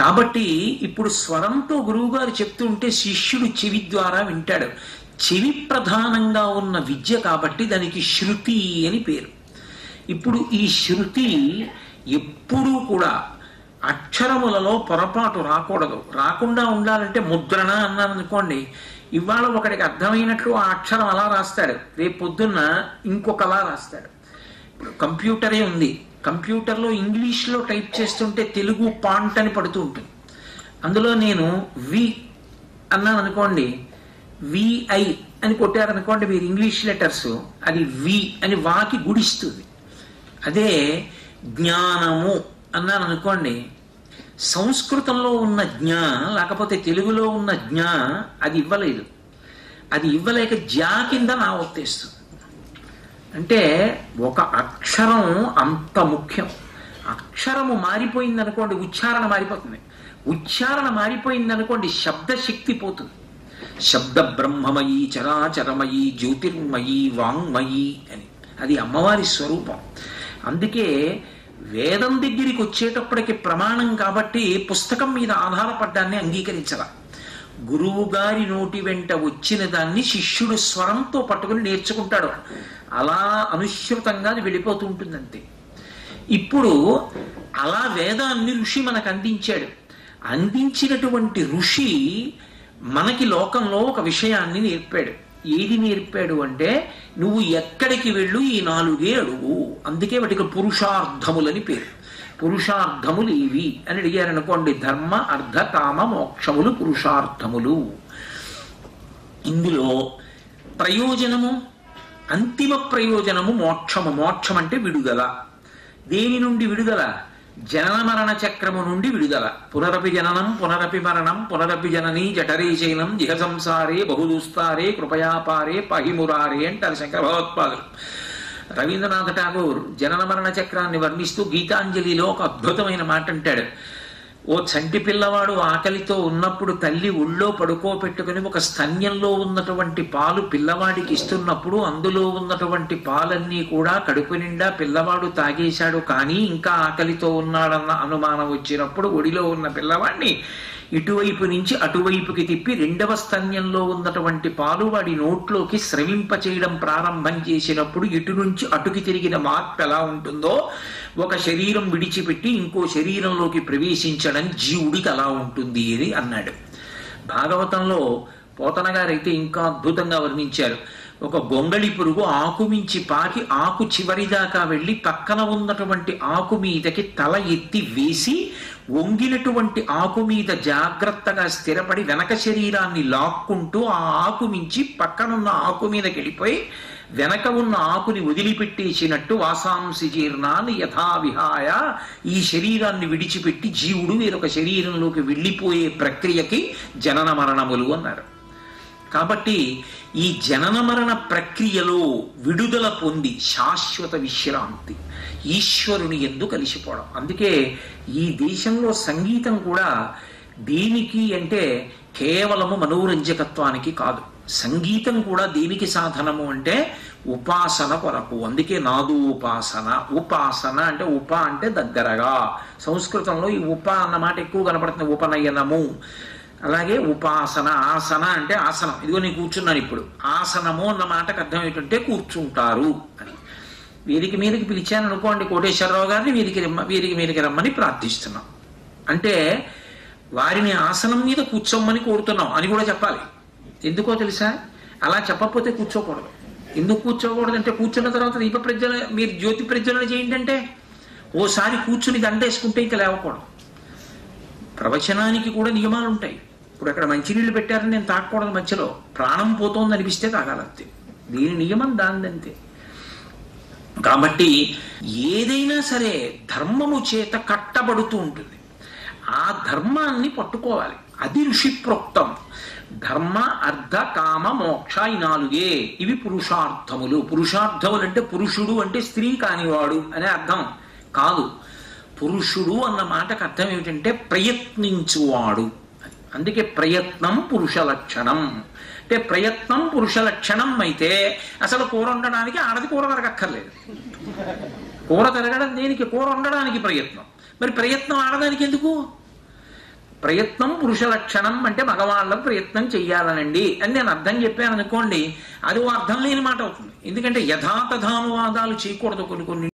కాబట్టి ఇప్పుడు స్వరంతో గురువుగారు చెప్తుంటే శిష్యుడు చెవి ద్వారా వింటాడు. చెవి ప్రధానంగా ఉన్న విద్య కాబట్టి దానికి శృతి అని పేరు. ఇప్పుడు ఈ శృతి ఎప్పుడూ కూడా అక్షరములలో పొరపాటు రాకూడదు. రాకుండా ఉండాలంటే ముద్రణ అన్నాను అనుకోండి, ఇవాళ ఒకడికి అర్థమైనట్లు ఆ అక్షరం అలా రాస్తాడు, రేపు పొద్దున్న ఇంకొకలా రాస్తాడు. ఇప్పుడు కంప్యూటరే ఉంది, కంప్యూటర్లో ఇంగ్లీష్లో టైప్ చేస్తుంటే తెలుగు పాంట్ అని పడుతూ ఉంటుంది. అందులో నేను వి అన్నాను అనుకోండి, విఐ అని కొట్టారనుకోండి మీరు ఇంగ్లీష్ లెటర్స్, అది వి అని వాకి గుడిస్తుంది. అదే జ్ఞానము అన్నాను అనుకోండి, సంస్కృతంలో ఉన్న జ్ఞా లేకపోతే తెలుగులో ఉన్న జ్ఞా అది ఇవ్వలేదు, అది ఇవ్వలేక జ్యా కింద నా ఒత్తేస్తుంది. అంటే ఒక అక్షరం అంత ముఖ్యం. అక్షరము మారిపోయిందనుకోండి ఉచ్చారణ మారిపోతుంది, ఉచ్చారణ మారిపోయిందనుకోండి శబ్దశక్తి పోతుంది. శబ్ద బ్రహ్మమయీ చరాచరమయీ జ్యోతిర్మయీ వాంగ్మయీ అని అది అమ్మవారి స్వరూపం. అందుకే వేదం దగ్గరికి వచ్చేటప్పటికి ప్రమాణం కాబట్టి పుస్తకం మీద ఆధారపడ్డాన్ని అంగీకరించరా. గురువు గారి నోటి వెంట వచ్చిన దాన్ని శిష్యుడు స్వరంతో పట్టుకుని నేర్చుకుంటాడు. అలా అనుశ్రుతంగా అది వెళ్ళిపోతూ ఉంటుంది అంతే. ఇప్పుడు అలా వేదాన్ని ఋషి మనకు అందించాడు. అందించినటువంటి ఋషి మనకి లోకంలో ఒక విషయాన్ని నేర్పాడు. ఏది నేర్పాడు అంటే, నువ్వు ఎక్కడికి వెళ్ళు ఈ 4 అడుగు. అందుకే వాటికి పురుషార్థములని పేరు. పురుషార్థములు ఇవి అని అడిగారనుకోండి, ధర్మ అర్థ కామ మోక్షములు పురుషార్థములు. ఇందులో ప్రయోజనము, అంతిమ ప్రయోజనము మోక్షము. మోక్షం అంటే విడుదల. దేని నుండి విడుదల? జనన మరణ చక్రము నుండి విడుదల. పునరపి జననం పునరపి మరణం పునరపి జననీ జఠరీ చైనం జిహ సంసారే బహుదూస్తారే కృపయాపారే పహిమురారే అంటారు శంకర భగవత్పాదులు. రవీంద్రనాథ ఠాగూర్ జనన మరణ చక్రాన్ని వర్ణిస్తూ గీతాంజలిలో ఒక అద్భుతమైన మాట అంటాడు. ఓ చంటి పిల్లవాడు ఆకలితో ఉన్నప్పుడు తల్లి ఒళ్ళో పడుకోబెట్టుకుని ఒక స్తన్యంలో ఉన్నటువంటి పాలు పిల్లవాడికి ఇస్తున్నప్పుడు అందులో ఉన్నటువంటి పాలన్నీ కూడా కడుపు నిండా పిల్లవాడు తాగేశాడు, కానీ ఇంకా ఆకలితో ఉన్నాడన్న అనుమానం వచ్చినప్పుడు ఒడిలో ఉన్న పిల్లవాడిని ఇటువైపు నుంచి అటువైపుకి తిప్పి 2వ స్తన్యంలో ఉన్నటువంటి పాలు వాడి నోట్లోకి స్రవింపచేయడం ప్రారంభం చేసినప్పుడు ఇటు నుంచి అటుకి తిరిగిన మార్పు ఎలా ఉంటుందో, ఒక శరీరం విడిచిపెట్టి ఇంకో శరీరంలోకి ప్రవేశించడం జీవుడికి అలా ఉంటుంది అని అన్నాడు. భాగవతంలో పోతన గారైతే ఇంకా అద్భుతంగా వర్ణించారు. ఒక గొంగళి పురుగు ఆకు మించి పాకి ఆకు చివరిదాకా వెళ్ళి పక్కన ఉన్నటువంటి ఆకు మీదకి తల ఎత్తి వేసి వంగినటువంటి ఆకు మీద జాగ్రత్తగా స్థిరపడి వెనక శరీరాన్ని లాక్కుంటూ ఆ ఆకు మించి పక్కనున్న ఆకు మీదకి వెళ్ళిపోయి వెనక ఉన్న ఆకుని వదిలిపెట్టేసినట్టు వాసాంసి జీర్ణాన్ని యథావిహాయ ఈ శరీరాన్ని విడిచిపెట్టి జీవుడు వేరొక శరీరంలోకి వెళ్ళిపోయే ప్రక్రియకి జనన మరణములు అన్నారు. కాబట్టి ఈ జనన మరణ ప్రక్రియలో విడుదల పొంది శాశ్వత విశ్రాంతి, ఈశ్వరుని యందు కలిసిపోవడం. అందుకే ఈ దేశంలో సంగీతం కూడా దేనికి అంటే కేవలము మనోరంజకత్వానికి కాదు. సంగీతం కూడా దేనికి సాధనము అంటే ఉపాసన కొరకు. అందుకే నాదోపాసన. ఉపాసన అంటే ఉప అంటే దగ్గరగా. సంస్కృతంలో ఈ ఉప అన్న మాట ఎక్కువ కనపడుతుంది, ఉపనయనము. అలాగే ఉపాసన. ఆసన అంటే ఆసనం. ఇదిగో నేను కూర్చున్నాను ఇప్పుడు. ఆసనము అన్న మాటకు అర్థం ఏంటంటే కూర్చుంటారు అని. వీరికి మీదకి పిలిచాను అనుకోండి కోటేశ్వరరావు గారిని, వీరికి మీదకి రమ్మని ప్రార్థిస్తున్నాం అంటే వారిని ఆసనం మీద కూర్చోమని కోరుతున్నాం అని కూడా చెప్పాలి. ఎందుకో తెలుసా? అలా చెప్పకపోతే కూర్చోకూడదు. ఎందుకు కూర్చోకూడదు అంటే, కూర్చున్న తర్వాత దీప ప్రజ్వలన, మీరు జ్యోతి ప్రజ్వలన చేయండి అంటే ఓసారి కూర్చుని దండేసుకుంటే ఇంకా లేవకూడదు. ప్రవచనానికి కూడా నియమాలు ఉంటాయి. ఇప్పుడు అక్కడ మంచినీళ్ళు పెట్టారని నేను తాగకూడదు, మధ్యలో ప్రాణం పోతోంది అనిపిస్తే తాగాలంతే. దీని నియమం దానిదంతే. కాబట్టి ఏదైనా సరే ధర్మము చేత కట్టబడుతూ ఉంటుంది. ఆ ధర్మాన్ని పట్టుకోవాలి. అది ఋషి ప్రోక్తం. ధర్మ అర్థ కామ మోక్ష ఈ 4 ఇవి పురుషార్థములు. పురుషార్థములు అంటే పురుషుడు అంటే స్త్రీ కానివాడు అనే అర్థం కాదు. పురుషుడు అన్న మాటకు అర్థం ఏమిటంటే ప్రయత్నించువాడు. అందుకే ప్రయత్నం పురుష లక్షణం. అంటే ప్రయత్నం పురుష లక్షణం అయితే అసలు కూర వండడానికి ఆడది కూర తరగక్కర్లేదు. కూర తరగడం దేనికి? కూర వండడానికి ప్రయత్నం. మరి ప్రయత్నం ఆడదానికి ఎందుకు? ప్రయత్నం పురుష లక్షణం అంటే మగవాళ్ళ ప్రయత్నం చెయ్యాలనండి అని నేను అర్థం చెప్పాను అనుకోండి, అది ఓ అర్థం లేని మాట అవుతుంది. ఎందుకంటే యథాతథానువాదాలు చేయకూడదు కొన్ని కొన్ని